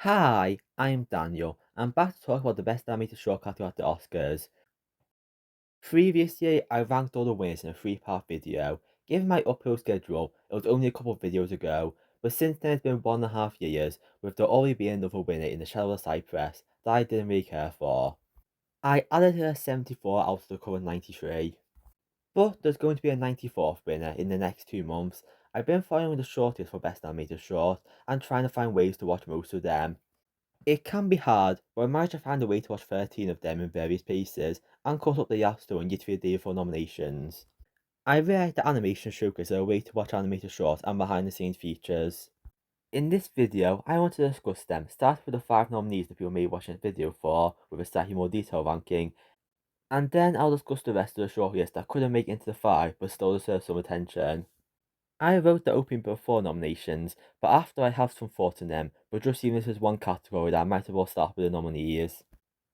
Hi, I'm Daniel. I'm back to talk about the best animated short category at the Oscars. Previously, I ranked all the winners in a three-part video. Given my upload schedule, it was only a couple of videos ago, but since then it's been 1.5 years, with there already being another winner in the Shadow of the Cypress that I didn't really care for. I added a 74 out of the current 93. But there's going to be a 94th winner in the next 2 months. I've been following the shortlist for best animated short and trying to find ways to watch most of them. It can be hard, but I managed to find a way to watch 13 of them in various paces and caught up the App Store and get to the day for nominations. I realized that animation showcases a way to watch animated shorts and behind the scenes features. In this video, I want to discuss them, starting with the 5 nominees that people may watch this video for, with a slightly more detailed ranking, and then I'll discuss the rest of the shortlist that couldn't make it into the 5 but still deserve some attention. I wrote the opening before nominations, but after I have some thoughts on them, but just seeing this as one category that I might as well start with the nominees.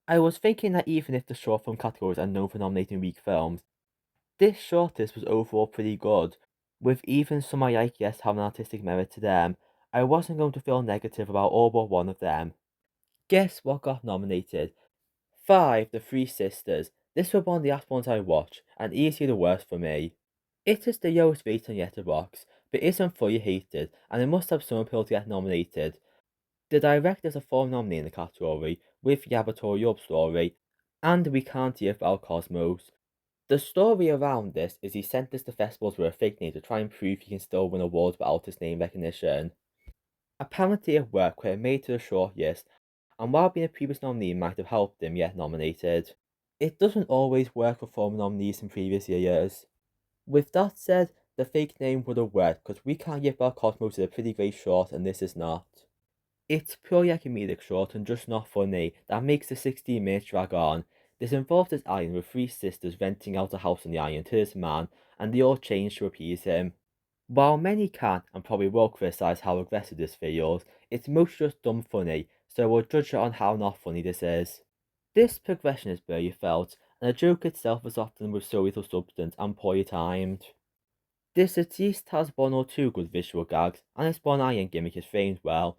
I was thinking that even if the short film categories are known for nominating weak films, this shortlist was overall pretty good, with even some I like yes having artistic merit to them. I wasn't going to feel negative about all but one of them. Guess what got nominated? 5, The Three Sisters. This was one of the last ones I watched, and easily the worst for me. It is the lowest rated on Letterboxd, but isn't fully hated, and it must have some appeal to get nominated. The director is a former nominee in the category, with Yabator Yub Story, and We Can't Hear Without Cosmos. The story around this is he sent this to festivals with a fake name to try and prove he can still win awards without his name recognition. Apparently it worked where it made to the shortlist, and while being a previous nominee might have helped him get nominated, it doesn't always work for former nominees in previous years. With that said, the fake name would have worked because We Can't Give Our Cosmos is a pretty great short and this is not. It's purely a comedic short and just not funny that makes the 16 minutes drag on. This involves this island with 3 sisters renting out a house on the island to this man and they all change to appease him. While many can and probably will criticise how aggressive this feels, it's mostly just dumb funny, so we'll judge it on how not funny this is. This progression is barely felt, and the joke itself is often with so little substance and poorly timed. This at least has one or two good visual gags, and its one iron gimmick is framed well,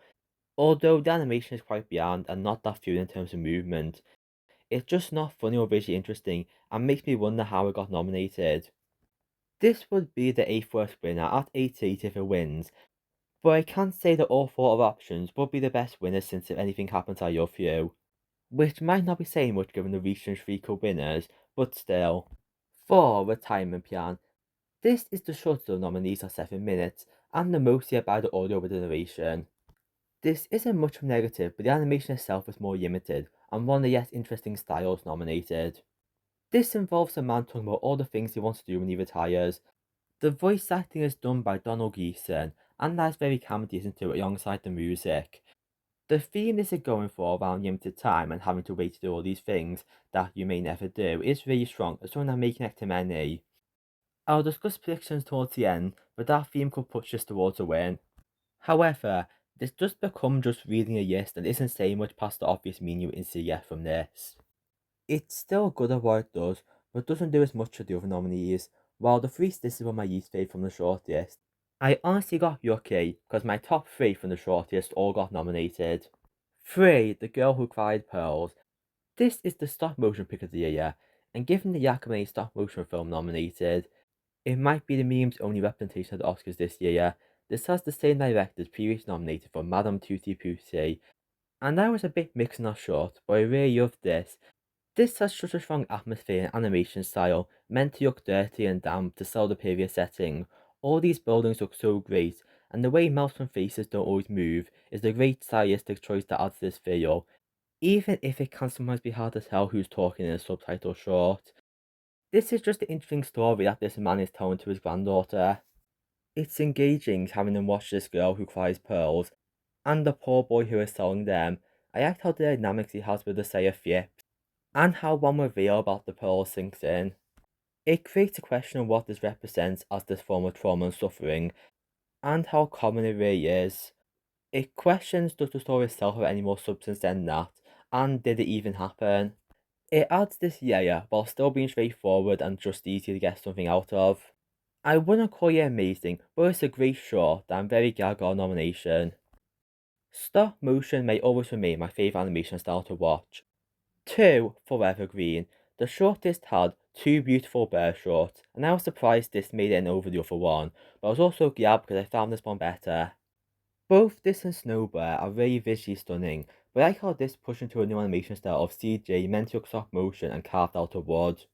although the animation is quite bland and not that fluid in terms of movement. It's just not funny or visually interesting, and makes me wonder how it got nominated. This would be the 8th worst winner at 88 if it wins, but I can't say that all 4 other options would be the best winners since if anything happens I love you, which might not be saying much given the recent 3 co-winners, but still. 4. Retirement Plan. This is the shortest of nominees at 7 minutes, and the most yet by the audio with the narration. This isn't much of a negative, but the animation itself is more limited, and one of the yet interesting styles nominated. This involves a man talking about all the things he wants to do when he retires. The voice acting is done by Donald Gleason, and that's very comedy into it alongside the music. The theme this is going for around limited time and having to wait to do all these things that you may never do is really strong, as something that may connect to many. I'll discuss predictions towards the end, but that theme could push us towards a win. However, this does become just reading a list and isn't saying much past the obvious meaning you instantly get from this. It's still good at what it does, but doesn't do as much as the other nominees. While the 3 Sisters were my least favourite from the shortlist, I honestly got lucky because my top 3 from the shortlist all got nominated. 3. The Girl Who Cried Pearls. This is the stop motion pick of the year, and given the Yakamane stop motion film nominated, it might be the meme's only representation of the Oscars this year. This has the same directors previously nominated for Madame Tutti Frutti, and I was a bit mixed on that short, but I really loved this. This has such a strong atmosphere and animation style, meant to look dirty and damp to sell the period setting. All these buildings look so great, and the way mouths and faces don't always move is a great stylistic choice that adds to this feel, even if it can sometimes be hard to tell who's talking in a subtitle short. This is just an interesting story that this man is telling to his granddaughter. It's engaging having them watch this girl who cries pearls, and the poor boy who is selling them. I like how the dynamics he has with the Saya flips, and how one reveal about the pearls sinks in. It creates a question of what this represents as this form of trauma and suffering, and how common it really is. It questions does the story itself have any more substance than that, and did it even happen? It adds this layer while still being straightforward and just easy to get something out of. I wouldn't call it amazing, but it's a great short that I'm very glad got a nomination. Stop motion may always remain my favourite animation style to watch. 2. Forevergreen. The shortest had 2 beautiful bear shorts, and I was surprised this made it over the other one, but I was also glad because I found this one better. Both this and Snow Bear are very visually stunning, but I like how this pushed into a new animation style of CJ meant to look stop motion and carved out of wood.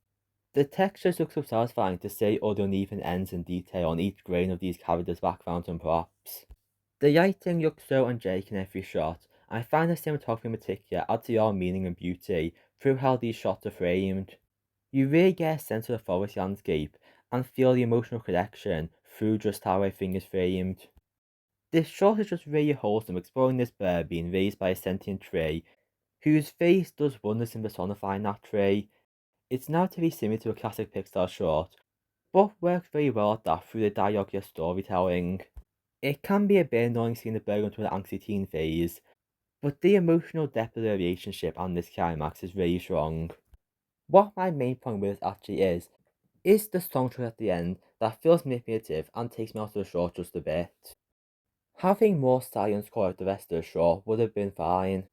The textures look so satisfying to see all the uneven ends and detail on each grain of these characters' backgrounds and props. The lighting looks so angelic in every shot, and I find the cinematography in particular adds to your meaning and beauty through how these shots are framed. You really get a sense of the forest landscape and feel the emotional connection through just how everything is framed. This shot is just really wholesome, exploring this bear being raised by a sentient tree, whose face does wonders in personifying that tree. It's narratively similar to a classic Pixar short, but works very well at that through the dialogue and storytelling. It can be a bit annoying seeing the bear go into an angsty teen phase, but the emotional depth of the relationship and this climax is really strong. What my main point with this actually is the song choice at the end that feels manipulative and takes me out of the short just a bit. Having more silence cut the rest of the show would have been fine.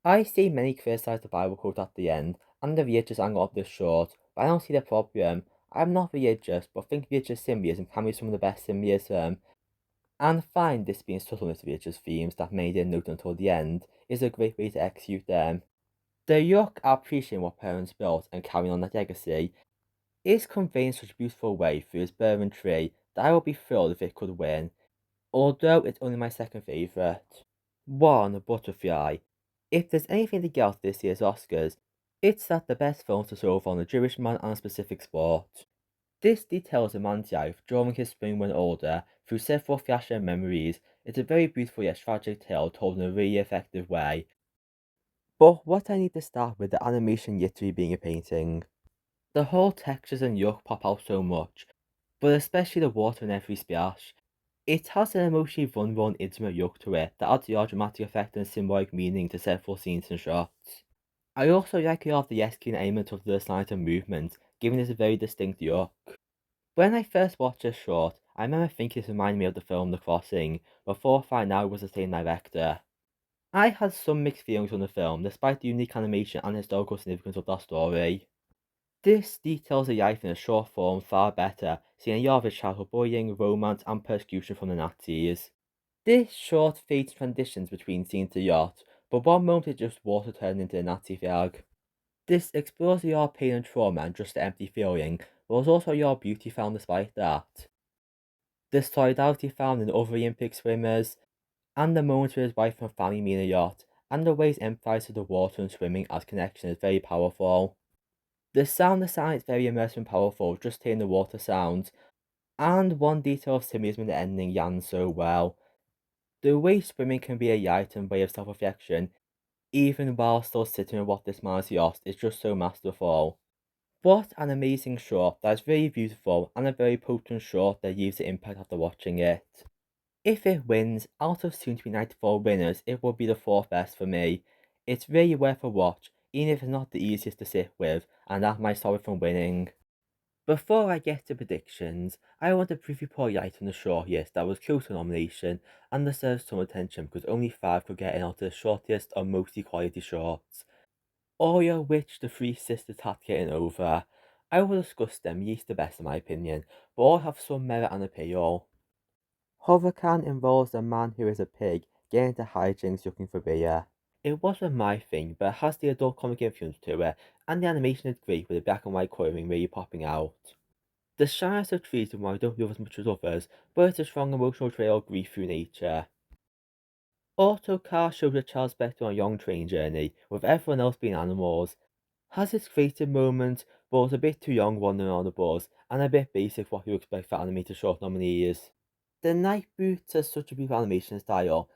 I see many criticize the Bible quote at the end and the religious angle of this short, but I don't see the problem. I'm not religious, but think religious symbolism can be some of the best symbolism, and find this being subtle with religious themes that made it note until the end is a great way to execute them. The look at appreciating what parents built and carrying on that legacy is conveyed in such a beautiful way through its burning tree that I would be thrilled if it could win, although it's only my second favourite. 1. Butterfly. If there's anything to get out this year's Oscars, it's that the best films are so on a Jewish man and a specific sport. This details a man's life during his spring when older through several flashing memories. It's a very beautiful yet tragic tale told in a really effective way. But what I need to start with the animation literally being a painting. The whole textures and look pop out so much, but especially the water in every splash. It has an emotionally vulnerable and intimate look to it that adds your dramatic effect and symbolic meaning to several scenes and shots. I also like a lot of the escalating element of the slight and movement, giving it a very distinct look. When I first watched this short, I remember thinking this reminded me of the film The Crossing, before finding out it was the same director. I had some mixed feelings on the film, despite the unique animation and historical significance of that story. This details the life in a short form far better, seeing a lot of his childhood bullying, romance, and persecution from the Nazis. This short fades transitions between scenes to yacht, but one moment is just water turning into a Nazi flag. This explores your pain and trauma and just the empty feeling, but there's also your beauty found despite that. The solidarity found in other Olympic swimmers, and the moments with his wife and family meet in a yacht, and the ways emphasized the water and swimming as connection is very powerful. The sound design is very immersive and powerful, just hearing the water sounds, and one detail of symbolism in the ending yarns so well. The way swimming can be a light and way of self-reflection, even while still sitting with what this man has lost, is just so masterful. What an amazing shot that is very beautiful and a very potent shot that leaves the impact after watching it. If it wins, out of soon to be 94 winners, it will be the fourth best for me. It's really worth a watch, even if it's not the easiest to sit with, and that might stop it from winning. Before I get to predictions, I want to briefly light on the shortlist that was close to nomination and deserves some attention because only 5 could get in onto the shortest of most equality shorts. All of which the three sisters had getting over. I will discuss them, least the best in my opinion, but all have some merit and appeal. Hovercan involves a man who is a pig getting into hijinks looking for beer. It wasn't my thing, but it has the adult comic influence to it, and the animation is great with the black and white colouring really popping out. The shyness of trees and why I don't love as much as others, but it's a strong emotional trail of grief through nature. Autocar shows a child spectre on a young train journey, with everyone else being animals. Has its creative moments, but was a bit too young wandering on the bus, and a bit basic for what you expect for animated short nominees. The Night Boots has such a beautiful animation style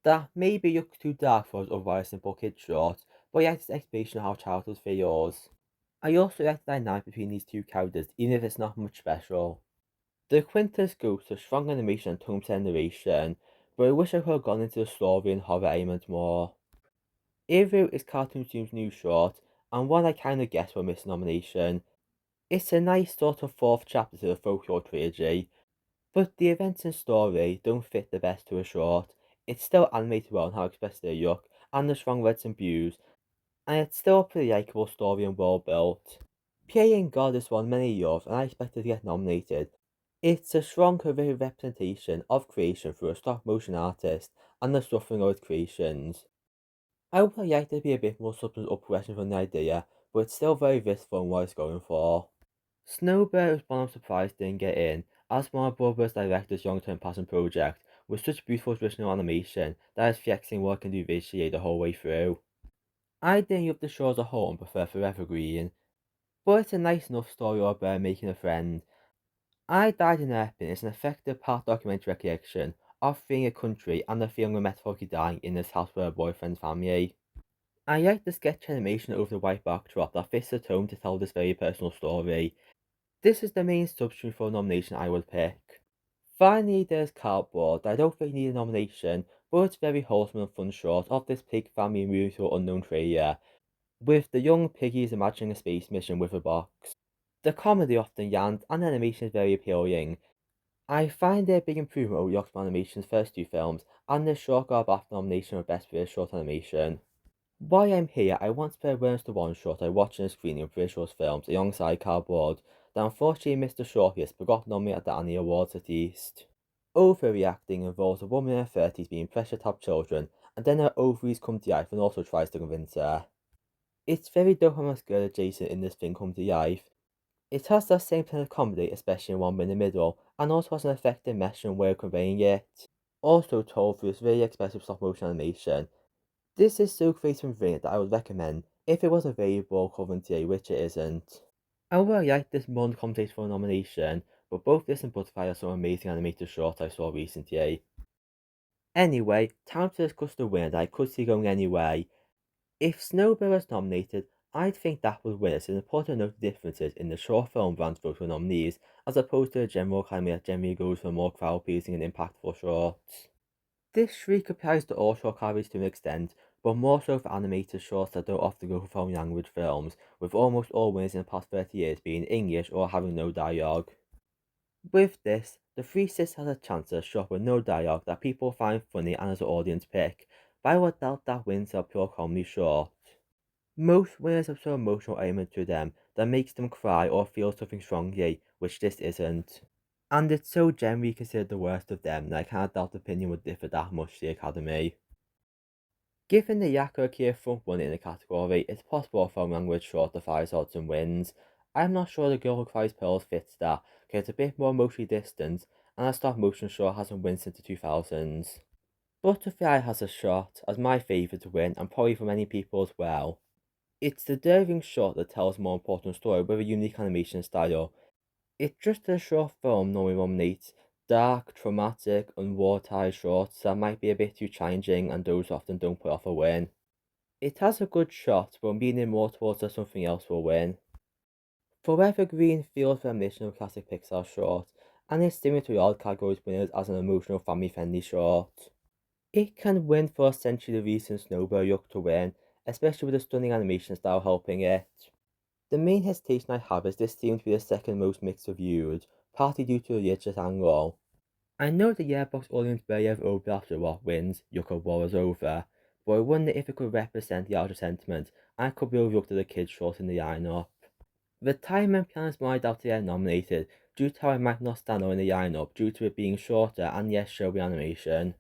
that maybe looks too dark for its otherwise simple kid short, but yet its explanation of how childhood feels. I also like the dynamic between these two characters, even if it's not much special. The Quintus goes to strong animation and tone set narration, but I wish I could have gone into the story and horror element more. Evo is Cartoon Stream's new short, and one I kinda guessed will miss nomination. It's a nice sort of fourth chapter to the folklore trilogy, but the events and story don't fit the best to a short. It's still animated well and how expressed their yuck, and the strong reds and blues, and it's still a pretty likeable story and well built. Playing God is one many years, and I expected to get nominated. It's a strong creative representation of creation through a stop motion artist and the suffering of its creations. I would like there to be a bit more substance or progression from the idea, but it's still very visceral in what it's going for. Snowbird was one I'm surprised didn't get in, as Warner Brothers director's long-term passion project with such beautiful traditional animation that is flexing what it can do visually the whole way through. I didn't love the show as a whole and prefer Forevergreen, but it's a nice enough story about making a friend. I Died in Airplane is an effective part documentary recollection of fleeing a country and the feeling of metaphorically dying in this house with her boyfriend's family. I like the sketch animation over the white backdrop that fits the tone to tell this very personal story. This is the main substance for a nomination I would pick. Finally, there's Cardboard. I don't think it needs a nomination, but it's very wholesome and fun short of this pig family moving to an unknown trailer, with the young piggies imagining a space mission with a box. The comedy often yarns and the animation is very appealing. I find it a big improvement over Yox's Animation's first two films, and the short got a BAFTA nomination for Best British Short Animation. While I'm here, I want to pay awareness to one short I watched in a screening of British Short films alongside Cardboard that unfortunately missed the shortlist but got nominated at the Annie Awards at East. Overreacting involves a woman in her 30s being pressured to have children, and then her ovaries come to life and also tries to convince her. It's very dopamine girl adjacent in this thing come to life. It has that same kind of comedy, especially in one bit in the middle, and also has an effective message and way of conveying it. Also told through this very expressive stop motion animation. This is so creative and brilliant that I would recommend if it was available currently, which it isn't. I would really like this more conversation for a nomination, but both this and Butterfly are some amazing animated shorts I saw recently. Anyway, time to discuss the winner that I could see going anyway. If Snowbird was nominated, I'd think that would win. It's important to note the differences in the short film brands vote for nominees, as opposed to the general academy that generally goes for more crowd-pleasing and impactful shorts. This shriek applies to all short categories to an extent, but more so for animated shorts that don't often go for foreign language films, with almost all winners in the past 30 years being English or having no dialogue. With this, The Three Sisters has a chance at a short with no dialogue that people find funny and as an audience pick, but I would doubt that wins a pure comedy short. Most winners have some emotional element to them that makes them cry or feel something strongly, which this isn't. And it's so generally considered the worst of them that I cannot doubt the opinion would differ that much to the Academy. Given the Yako Akira front runner in the category, it's possible a foreign language short defies odds and wins. I'm not sure The Girl Who Cries Pearls fits that, because it's a bit more emotionally distant, and a stop motion short hasn't won since the 2000s. Butterfly has a shot as my favourite to win, and probably for many people as well. It's the daring short that tells a more important story with a unique animation style. It's just a short film normally nominates dark, traumatic, and war-tied shorts that might be a bit too challenging and those often don't put off a win. It has a good shot, but leaning more towards that something else will win. Forever Green feels reminiscent of classic Pixar short, and is similar to the odd categories winners as an emotional family-friendly short. It can win for essentially the reason Snowbird Yuck to win, especially with the stunning animation style helping it. The main hesitation I have is this seems to be the second most mixed reviewed, partly due to the religious angle. I know the Yearbox audience barely ever opened after what wins, Yucca War is over, but I wonder if it could represent the outer sentiment and could be overlooked as a kid's short in the lineup. Retirement Plan is more I doubt to get nominated due to how it might not stand out in the lineup due to it being shorter and yes showy animation.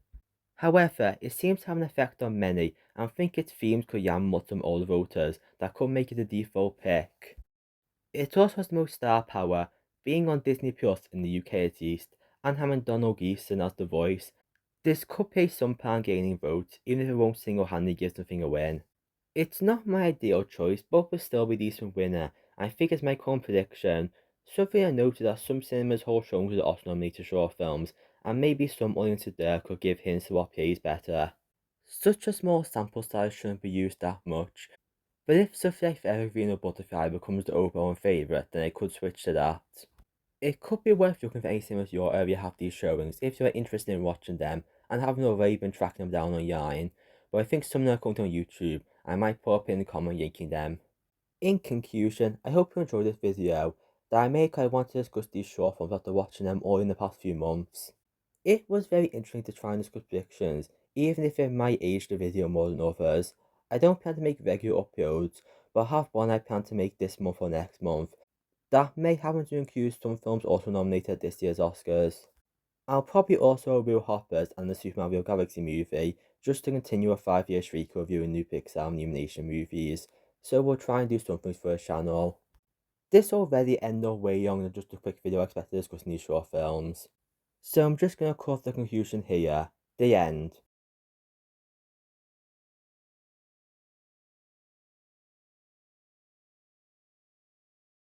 However, it seems to have an effect on many, and I think its themes could yam some older voters that could make it a default pick. It also has the most star power, being on Disney Plus in the UK at least, and having Donald Gleason as the voice. This could pay some pound gaining votes, even if it won't single-handedly give something a win. It's not my ideal choice, but will still be a decent winner. I think it's my current prediction. Something I noted that some cinemas hold showings with Oscar nominated short films, and maybe some audiences there could give hints to what plays better. Such a small sample size shouldn't be used that much, but if something like Evergreen or Butterfly becomes the overall favourite, then I could switch to that. It could be worth looking for any cinemas your area have these showings if you're interested in watching them and haven't already been tracking them down online, but I think some of them are coming on YouTube. I might put up in the comment linking them. In conclusion, I hope you enjoyed this video that I made because I want to discuss these short films after watching them all in the past few months. It was very interesting to try and discuss predictions, even if it might age the video more than others. I don't plan to make regular uploads, but I have one I plan to make this month or next month. That may happen to include some films also nominated at this year's Oscars. I'll probably also review Hoppers and the Super Mario Galaxy movie, just to continue a 5-year streak of reviewing new Pixar animation movies, so we'll try and do something for the channel. This already ended up way longer than just a quick video I expected to discuss these short films. So I'm just gonna cut the conclusion here. The end.